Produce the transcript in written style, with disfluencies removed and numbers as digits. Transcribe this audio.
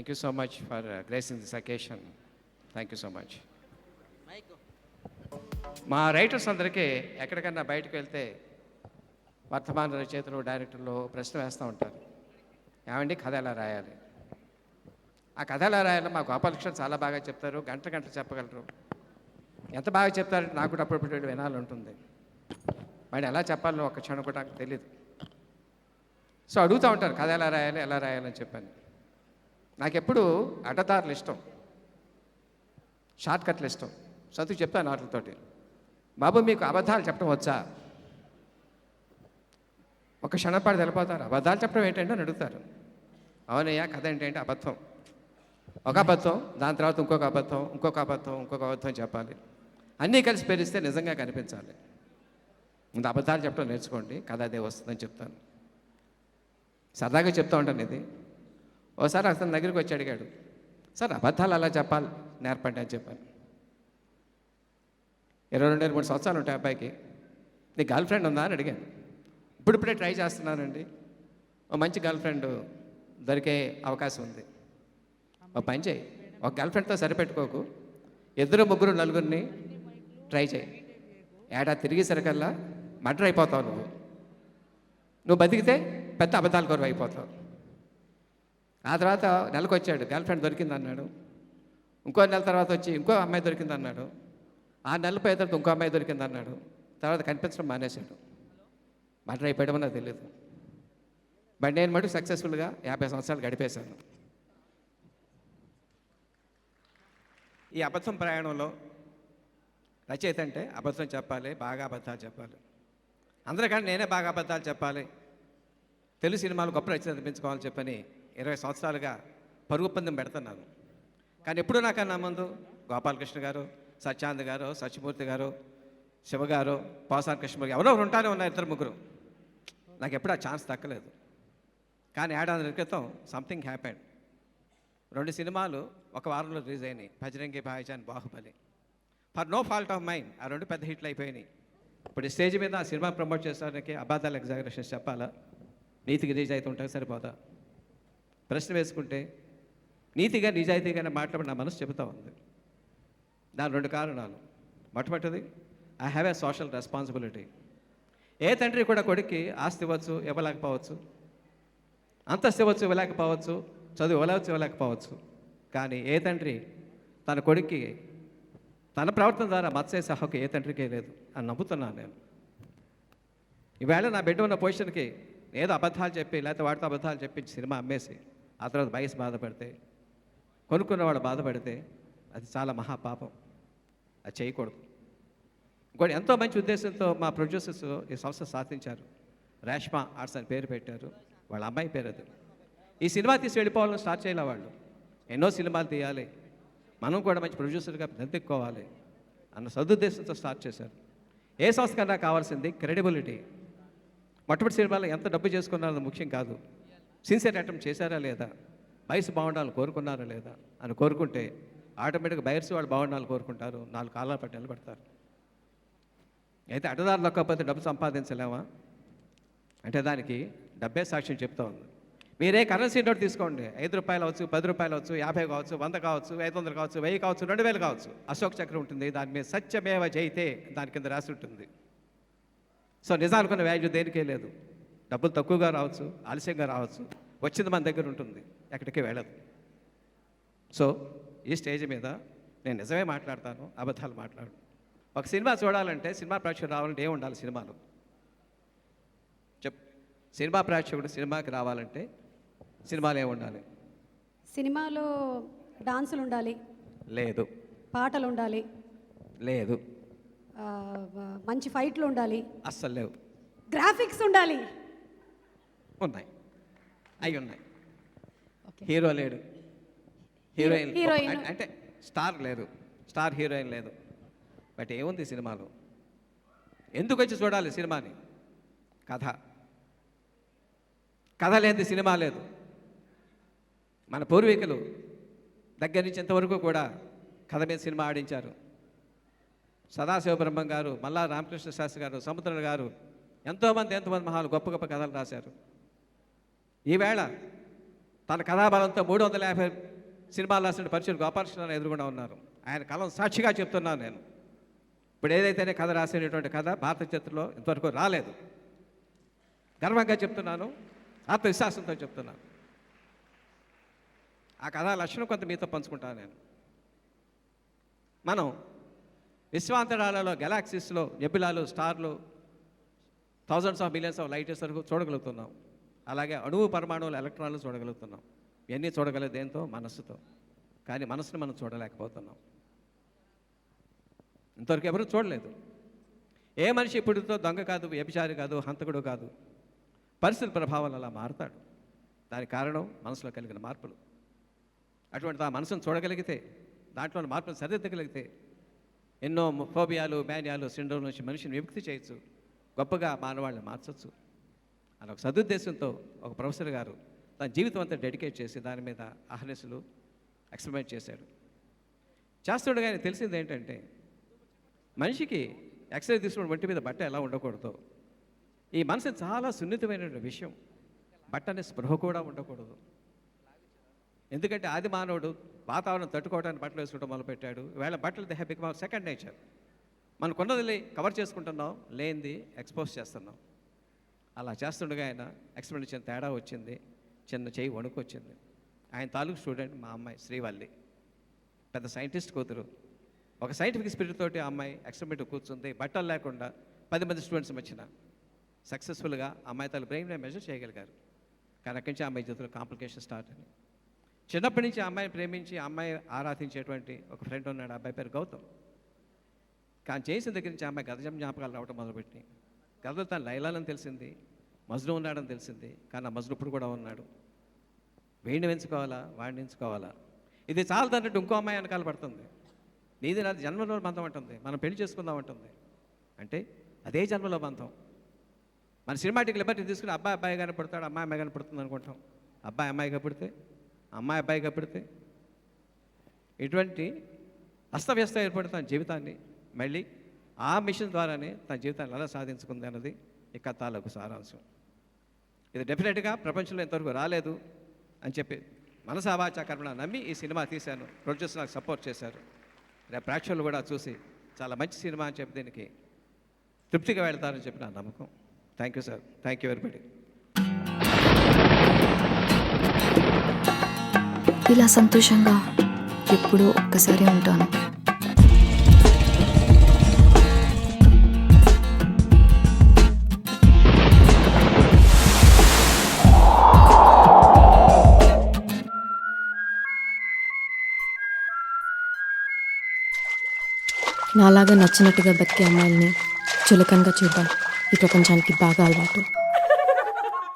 Thank you so much for gracing this occasion. Thank you so much. మా writers అందరికీ ఎక్కడికన్నా బయటకు వెళ్తే వర్తమాన రచయితలు డైరెక్టర్లు ప్రశ్న వేస్తూ ఉంటారు. ఏమండి కథ ఎలా రాయాలి? ఆ కథ ఎలా రాయాలో మా గోపాలకృష్ణ చాలా బాగా చెప్తారు, గంట గంట చెప్పగలరు. ఎంత బాగా చెప్తారంటే నాకు కూడా అప్పుడు వినాలి ఉంటుంది. మరి ఎలా చెప్పాలో ఒక్క క్షణం కూడా నాకు తెలియదు. సో అడుగుతూ ఉంటారు కథ ఎలా రాయాలని చెప్పాను. నాకు ఎప్పుడు అడ్డదారులు ఇష్టం, షార్ట్ కట్లు ఇష్టం. చదువు చెప్తాను వాటితోటి. బాబు మీకు అబద్ధాలు చెప్పడం వచ్చా? ఒక క్షణపాటు తెలిపోతారు. అబద్ధాలు చెప్పడం ఏంటంటే అని అడుగుతారు. అవునయ్యా కథ ఏంటంటే అబద్ధం, ఒక అబద్ధం, దాని తర్వాత ఇంకొక అబద్ధం చెప్పాలి. అన్నీ కలిసి పెరిస్తే నిజంగా కనిపించాలి. ముందు అబద్ధాలు చెప్పడం నేర్చుకోండి, కథ అదే వస్తుందని చెప్తాను. సరదాగా చెప్తూ ఉంటాను ఇది. ఓసారి అతని దగ్గరికి వచ్చి అడిగాడు, సార్ అబద్ధాలు అలా చెప్పాలి నేర్పండి అని చెప్పాను. 22-23 సంవత్సరాలు ఉంటాయి అబ్బాయికి. నీ గర్ల్ ఫ్రెండ్ ఉందా అని అడిగాను. ఇప్పుడిప్పుడే ట్రై చేస్తున్నానండి. ఓ మంచి గర్ల్ ఫ్రెండ్ దొరికే అవకాశం ఉంది. ఒక పని చేయి, ఒక గర్ల్ ఫ్రెండ్తో సరిపెట్టుకోకు, 2, 3, 4 ట్రై చేయి. ఏడాది తిరిగేసరికల్లా మర్డర్ అయిపోతావు. నువ్వు బతికితే పెద్ద అబద్ధాల కొరకు అయిపోతావు. ఆ తర్వాత నెలకు వచ్చాడు, గర్ల్ ఫ్రెండ్ దొరికింది అన్నాడు. ఇంకో నెల తర్వాత వచ్చి ఇంకో అమ్మాయి దొరికింది అన్నాడు. 6 నెలల పోయిన తర్వాత ఇంకో అమ్మాయి దొరికింది అన్నాడు. తర్వాత కనిపించడం మానేశాడు. మర్డర్ అయిపోయడం నాకు తెలియదు. బట్ నేను మటు సక్సెస్ఫుల్గా 50 సంవత్సరాలు గడిపేశాను. ఈ అబద్ధం ప్రయాణంలో రచయిత అంటే అబద్ధం చెప్పాలి, బాగా అబద్ధాలు చెప్పాలి. అందరికంటే నేనే బాగా అబద్ధాలు చెప్పాలి, తెలుగు సినిమాలు గొప్ప రచయిత అనిపించుకోవాలని చెప్పని 20 సంవత్సరాలుగా పరుగు పందెం పెడుతున్నాను. కానీ ఎప్పుడు నాకన్నా ముందు గోపాలకృష్ణ గారు, సత్యానంద్ గారు, సత్యమూర్తి గారు, శివ గారు, పోసాని కృష్ణ ఎవరో ఉంటానే ఉన్నారు, 2-3. నాకు ఎప్పుడు ఆ ఛాన్స్ దక్కలేదు. కానీ 7 నెలల క్రితం సంథింగ్ హ్యాపెండ్. 2 సినిమాలు ఒక వారంలో రిలీజ్ అయినాయి, Bajrangi Bhaijaan, Baahubali. For no fault of mind ఆ 2 పెద్ద హిట్లు అయిపోయినాయి. ఇప్పుడు స్టేజ్ మీద ఆ సినిమా ప్రమోట్ చేసడానికి అబద్ధాలు ఎగ్జాగరేషన్స్ చెప్పాలా? నీతికి నిజాయితీ ఉంటే సరిపోదా? ప్రశ్న వేసుకుంటే నీతిగా నిజాయితీగానే మాట్లాడి నా మనసు చెబుతూ ఉంది. దాని 2 కారణాలు. మొట్టమొదటిది, I have a social responsibility. ఏ తండ్రి కూడా కొడుక్కి ఆస్తి ఇవ్వచ్చు, ఇవ్వలేకపోవచ్చు, అంతస్తు ఇవ్వచ్చు, ఇవ్వలేకపోవచ్చు, చదువు ఇవ్వలేకపోవచ్చు. కానీ ఏ తండ్రి తన కొడుక్కి తన ప్రవర్తన ద్వారా మత్స్యేసే హక్కు ఏ తండ్రికే లేదు అని నమ్ముతున్నాను నేను. ఈవేళ నా బిడ్డ ఉన్న పొజిషన్కి ఏదో అబద్ధాలు చెప్పి, లేకపోతే వాటితో అబద్ధాలు చెప్పించి సినిమా అమ్మేసి ఆ తర్వాత వయసు బాధపడితే, కొనుక్కున్నవాడు బాధపడితే అది చాలా మహాపాపం. అది చేయకూడదు. ఇంకోటి, ఎంతో మంచి ఉద్దేశంతో మా ప్రొడ్యూసర్స్ ఈ సంస్థ సాధించారు. రేష్మా ఆర్ట్స్ అని పేరు పెట్టారు, వాళ్ళ అమ్మాయి పేరు అది. ఈ సినిమా తీసి వెళ్ళిపోవాలని స్టార్ట్ చేయాలి. వాళ్ళు ఎన్నో సినిమాలు తీయాలి, మనం కూడా మంచి ప్రొడ్యూసర్గా నెత్తిక్కోవాలి అన్న సదుద్దేశంతో స్టార్ట్ చేశారు. ఏ సంస్థ కన్నా కావాల్సింది క్రెడిబిలిటీ. మొట్టమొదటి సినిమాలో ఎంత డబ్బు చేసుకున్నారో ముఖ్యం కాదు, సిన్సియర్ అటెంప్ట్ చేశారా లేదా, వయసు బాగుండాలని కోరుకున్నారా లేదా అని కోరుకుంటే ఆటోమేటిక్గా బయర్స్ వాళ్ళు బాగుండాలని కోరుకుంటారు, 4 కాలాల పట్టి నిలబడతారు. అయితే అడ్డదారులు లొక్కపోతే డబ్బు సంపాదించలేమా అంటే దానికి డబ్బే సాక్ష్యం చెప్తా ఉంది. మీరే కరెన్సీ నోట్ తీసుకోండి, 5 రూపాయలు అవచ్చు, 10 రూపాయలు అవచ్చు, 50 కావచ్చు, 100 కావచ్చు, 500 కావచ్చు, 1000 కావచ్చు, 2000 కావచ్చు. అశోక్ చక్రం ఉంటుంది, దాని మీద సత్యమేవ జయితే దాని కింద రాసి ఉంటుంది. సో నిజానుకున్న వాల్యూ దేనికే లేదు. డబ్బులు తక్కువగా రావచ్చు, ఆలస్యంగా రావచ్చు, వచ్చింది మన దగ్గర ఉంటుంది, ఎక్కడికి వెళ్ళదు. సో ఈ స్టేజ్ మీద నేను నిజమే మాట్లాడతాను, అబద్ధాలు మాట్లాడు. ఒక సినిమా చూడాలంటే, సినిమా ప్రేక్షకుడు రావాలంటే ఏం ఉండాలి? సినిమాలు సినిమా ప్రేక్షకుడు సినిమాకి రావాలంటే సినిమాలు ఏమి ఉండాలి? సినిమాలో డాన్సులు ఉండాలి, లేదు. పాటలు ఉండాలి, లేదు. మంచి ఫైట్లు ఉండాలి, అస్సలు లేవు. గ్రాఫిక్స్ ఉండాలి, ఉన్నాయి, అవి ఉన్నాయి. హీరో లేడు, హీరోయిన్ అంటే స్టార్ లేదు, స్టార్ హీరోయిన్ లేదు. బట్ ఏముంది సినిమాలో? ఎందుకు వచ్చి చూడాలి సినిమాని? కథ లేనిది సినిమా లేదు. మన పూర్వీకులు దగ్గర నుంచి ఇంతవరకు కూడా కథ మీద సినిమా ఆడించారు. సదాశివబ్రహ్మం గారు, మల్లా రామకృష్ణ శాస్త్రి గారు, సముద్రుడు గారు, ఎంతోమంది మహాలు గొప్ప గొప్ప కథలు రాశారు. ఈవేళ తన కథాబలంతో 350 సినిమాలు రాసిన పరిచయం గోపాలకృష్ణ ఎదురుగుండా ఉన్నారు. ఆయన కలం సాక్షిగా చెప్తున్నాను నేను. ఇప్పుడు ఏదైతేనే కథ రాసినటువంటి కథ భారత చరిత్రలో ఇంతవరకు రాలేదు. గర్వంగా చెప్తున్నాను, ఆత్మవిశ్వాసంతో చెప్తున్నాను. ఆ కథా లక్షణం కొంత మీతో పంచుకుంటాను నేను. మనం విశ్వాంతరాలలో గెలాక్సీస్లో నెబులాలు, స్టార్లు, thousands of millions of light years వరకు చూడగలుగుతున్నాం. అలాగే అణువు, పరమాణువులు, ఎలక్ట్రాన్లు చూడగలుగుతున్నాం. ఇవన్నీ చూడగలదు దేంతో? మనస్సుతో. కానీ మనసును మనం చూడలేకపోతున్నాం. ఇంతవరకు ఎవరు చూడలేదు. ఏ మనిషి ఇప్పుడుతో దొంగ కాదు, వ్యభిచారి కాదు, హంతకుడు కాదు. పరిస్థితుల ప్రభావం అలా మారుతాడు. దానికి కారణం మనసులో కలిగిన మార్పులు. అటువంటి ఆ మనసును చూడగలిగితే, దాంట్లో మార్పులు సరిదిద్దగలిగితే ఎన్నో ఫోబియాలు, మేనియాలు, సిండ్రోమ్ నుంచి మనిషిని విముక్తి చేయొచ్చు. గొప్పగా మానవాళ్ళని మార్చచ్చు అని ఒక సదుద్దేశంతో ఒక ప్రొఫెసర్ గారు తన జీవితం అంతా డెడికేట్ చేసి దాని మీద అహర్నిశలు ఎక్స్పెరిమెంట్ చేశాడు. చేస్తుండగా ఆయన తెలిసింది ఏంటంటే, మనిషికి ఎక్స్రే తీసుకున్న ఒంటి మీద బట్ట ఎలా ఉండకూడదో, ఈ మనసు చాలా సున్నితమైన విషయం. బట్ట అనే స్పృహ కూడా ఉండకూడదు. ఎందుకంటే ఆది మానవుడు వాతావరణం తట్టుకోవడానికి బట్టలు వేసుకోవడం మొదలుపెట్టాడు. ఈవేళ బట్టలు they have become hour second nature. మనకున్నది కవర్ చేసుకుంటున్నాం, లేనిది ఎక్స్పోజ్ చేస్తున్నాం. అలా చేస్తుండగా ఆయన ఎక్స్పెరిమెంట్ చిన్న తేడా వచ్చింది. చిన్న చేయి వణుకు వచ్చింది. ఆయన తాలూకు స్టూడెంట్ మా అమ్మాయి శ్రీవల్లి, పెద్ద సైంటిస్ట్ కూతురు. ఒక సైంటిఫిక్ స్పిరిట్ తోటి ఆ అమ్మాయి ఎక్స్పెరిమెంట్ కూర్చుంది. బట్టలు లేకుండా 10 మంది స్టూడెంట్స్ వచ్చిన సక్సెస్ఫుల్గా అమ్మాయి తల బ్రెయిన్ మెజర్ చేయగలిగారు. కానీ అక్కడి నుంచి ఆ అమ్మాయి చేతిలో కాంప్లికేషన్ స్టార్ట్ అని. చిన్నప్పటి నుంచి ఆ అమ్మాయిని ప్రేమించి ఆ అమ్మాయి ఆరాధించేటువంటి ఒక ఫ్రెండ్ ఉన్నాడు. ఆ అబ్బాయి పేరు గౌతమ్. కానీ చేసిన దగ్గర నుంచి ఆ అమ్మాయి గత జ్ఞాపకాలు రావడం మొదలుపెట్టి, గతంలో తను లైలాలని తెలిసింది, మజ్ను ఉన్నాడని తెలిసింది. కానీ ఆ మజ్ను ఇప్పుడు కూడా ఉన్నాడు. వీడిని ఎంచుకోవాలా, వాడిని ఎంచుకోవాలా, ఇది చాలా అన్నట్టు ఇంకో అమ్మాయి వెనకాల పడుతుంది. నీది నాది జన్మలో బంధం అంటుంది, మనం పెళ్లి చేసుకుందాం అంటుంది. అంటే అదే జన్మలో బంధం. మన సినిమాటిక్ లిబర్టీ తీసుకుని అబ్బాయి కానీ పుడతాడు, అమ్మాయి కానీ పుడుతుంది అనుకుంటాం. అబ్బాయి అమ్మాయిగా పుడితే, అమ్మాయి అబ్బాయిగా పుడితే ఇటువంటి అస్తవ్యస్త ఏర్పడుతున్న జీవితాన్ని మళ్ళీ ఆ మిషన్ ద్వారానే తన జీవితాన్ని ఎలా సాధించుకుంది అన్నది ఈ కథలకు సారాంశం. ఇది డెఫినెట్గా ప్రపంచంలో ఇంతవరకు రాలేదు అని చెప్పి మనసా వాచా కర్మణ నమ్మి ఈ సినిమా తీశాను. ప్రొడ్యూసర్ నాకు సపోర్ట్ చేశారు. రేపు ప్రేక్షకులు కూడా చూసి చాలా మంచి సినిమా అని చెప్పి దీనికి తృప్తిగా వెళ్తారని చెప్పి నా నమ్మకం. Thank you sir. Thank you very. ఇలా సంతోషంగా ఎప్పుడూ ఒక్కసారి ఉంటాను. నాలాగా నచ్చినట్టుగా బతికే అమ్మాయిల్ని చులకనగా చూద్దాం. ఈ ప్రపంచానికి బాగా అలవాటు.